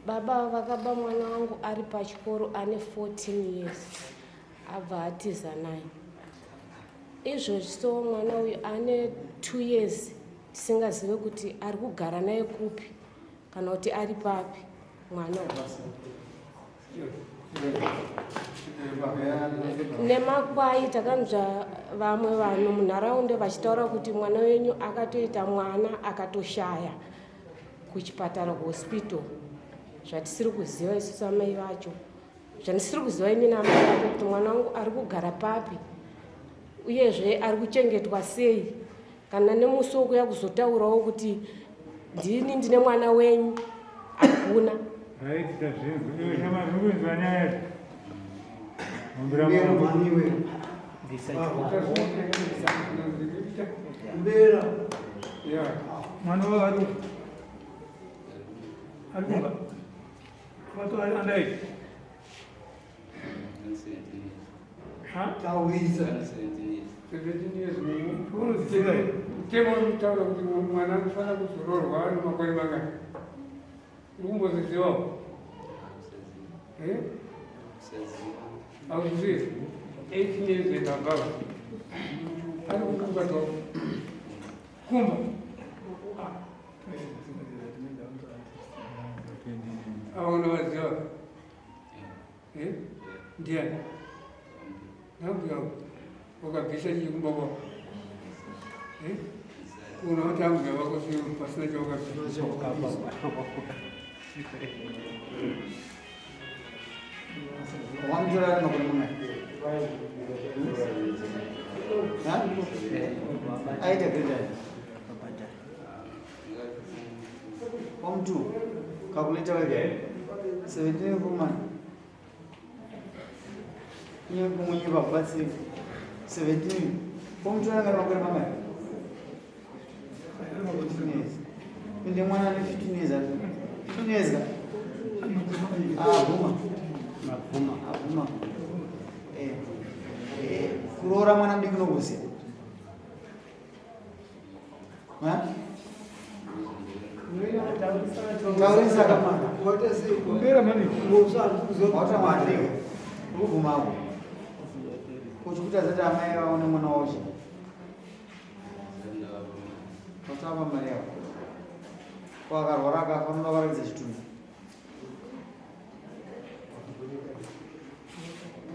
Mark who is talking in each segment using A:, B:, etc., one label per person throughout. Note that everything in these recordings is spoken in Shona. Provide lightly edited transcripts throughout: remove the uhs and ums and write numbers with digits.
A: Baba vakaba mwana wangu ari pachikoro ane 14 years abva atiza naye. Izvozvi so mwana uyu ane 2 years tisingazive kuti ari kugara naye kupi kana kuti ari papi mwana nemakwai takanzwa vamwe vanhu munharaunda vachitaura kuti mwana wenyu akatoita mwana akatoshaya kuchipatara kuhospital. Zvatisiri kuziva isusu amai vacho, zvandisiri kuziva ini namai vacho kuti mwana wangu ari kugara papi uyezve ari kuchengetwa sei, kana nemusi wokuya kuzotaurawo kuti ndini ndine mwana wenyu hakuna.
B: Mwana wangu what are under? Huh? 17 years. Who is it? Came on to Mwana Fana Bushu, one of my mother. Who was the job? Eh? How is it? 18 years in Akaba. I don't know what to Kumba. I don't know what's your. Eh? Dear. Now go. Oka bisa yung bago. Eh? Uno time gawa ko si personal geography.
C: One jura no problem. Huh? I take it. Form 2. Calculator again. 17 woman. You come you have 17. Form 2 no problem. In the 115 years. 2 years. Buma. Kurora mwana mdikino kusi. Ha? Taurisa kama. Wote si kumbera mani. Wata mwandike. Buma hapo. Kuchukuta zata ambaye waone mwana wote. Tutaba Maria. Kwa karwaraka kwa wale zituni.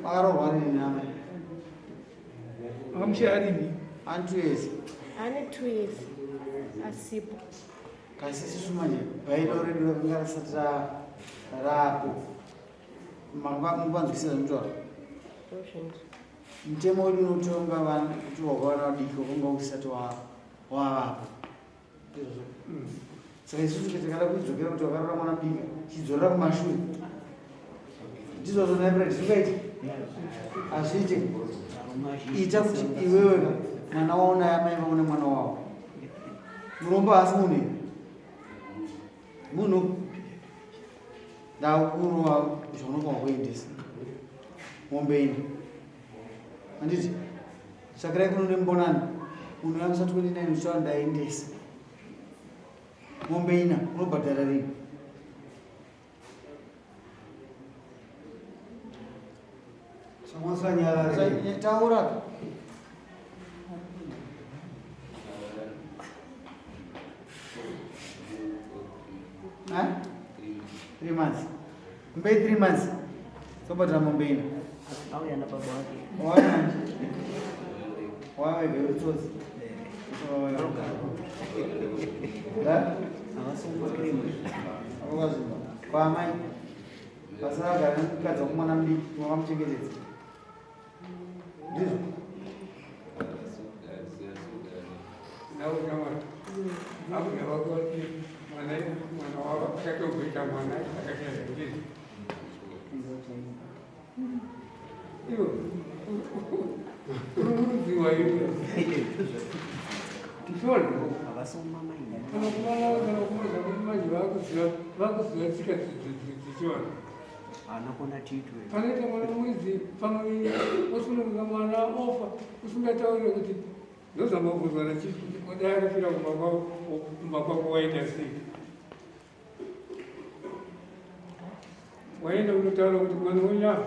C: Paro wani name.
B: Amsharini.
C: Antu years.
A: Ane 2 years. Asipo.
C: Kasisi sumanye. Baidore ndo ngara satra rapo. Mbanzu kisa mtoro. Mtemo unotonga vanhu kuti wakwana diko kunga usati wa saka isusu ketakada kudzokera kuti wakarora mwana mdiki chidzorera kumashure ndizvo zvona zvingaiti hazviite ita kuti iwewe mwana waona amai vaone mwana wavo muromba asi munhu ndakuruwa zvaunonga wakuendesa mombe ino handiti sakirai kuno nembonani munhu yamusati 29 uchawa ndaendesa mombe ina unobhadhara rini Samoswa Nyaya. Taura. 3 months. Mbei 3 months. Soba tamombeina.
D: Au yana baba wake.
C: Wana. Wawe beutsozi. Kwa mai pasaka mukadzi wakumwana mudiki mwakamuchengetedza ndizvo
B: mwana wavo akatogoita mwana akachazangizva ivo unomudziwa ivo ndisona kana kumaza kuti manje vakuziva tsika dzichiwana
D: anokona titwe
B: panoita mwana mwedzi pamwe usununga mwana ofa usingataure kuti ndozamabvunzwa nachikuti kodai akafira kumba kwako waenda sei waenda unotaura kuti mwana wenyafa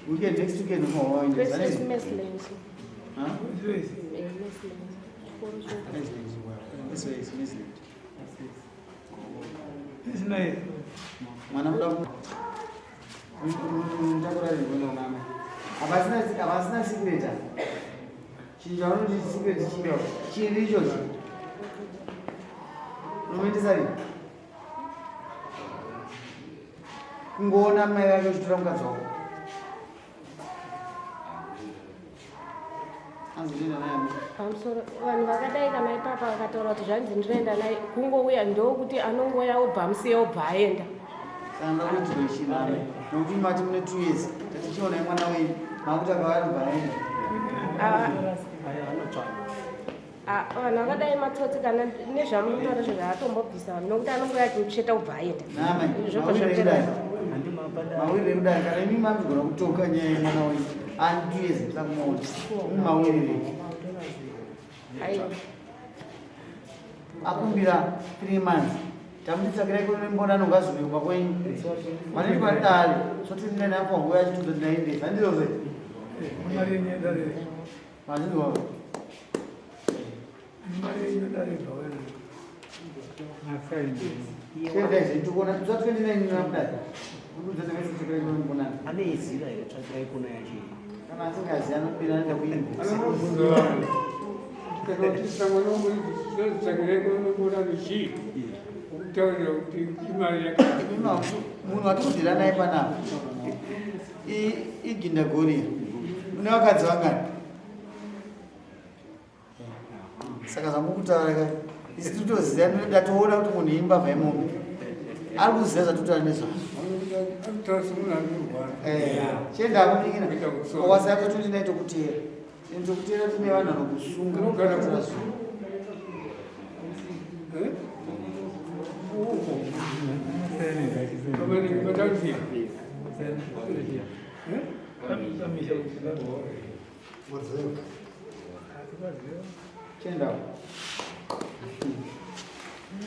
C: Weekend next weekend mwana muda ndakurari kunonama havasina sikureta chinhu chavanoti sikureti chiyo chiri ichochi unomuendesa rini kungoona mai vake uchitora mukadzi wako anzoenda naye
A: pamusoro vanhu vakadai kana ipapa vakataura kuti zvanzi ndinoenda naye kungouya ndokuti anongoya obva musiya obva aenda
C: sanga kuitirochirame nokuti mati mune 2 years tatichionai mwana wenyu makuti akavaribva aenda
A: vanhu vakadai matsotsi kana nezvamunotaura zvezvaatombobvisa nokuti anongoya achitocheta obva aenda
C: mawirire kudai kana imi mamigona kutoka nyaya yemwana wenyu ani 2 years musakumaona mumawirire akumbira 3 months tamutitsakirai kunombona nongazvinyumba kwenyu maneti madare sotirine napo nguva yachitudzo ndinaendesa handizozve mazvinzwa tendaizeitikuona tuza 29 namudai udzatakaisitsikirai kunombonana
D: aneiziva here tsvakirai kuno yachi
C: kana asingazi anopira anoenda kuinvest munhu watikudhira naye panapa igindagoria une vakadzi vangani saka zvamukutaura ka isi titoziva ndatoona kuti munhu imbavha imomi ari kuziva zvatutaura nezvazvo chienda akudikina wasa yako toti naito kutera tokutera tine vanhu vanokusunga chienda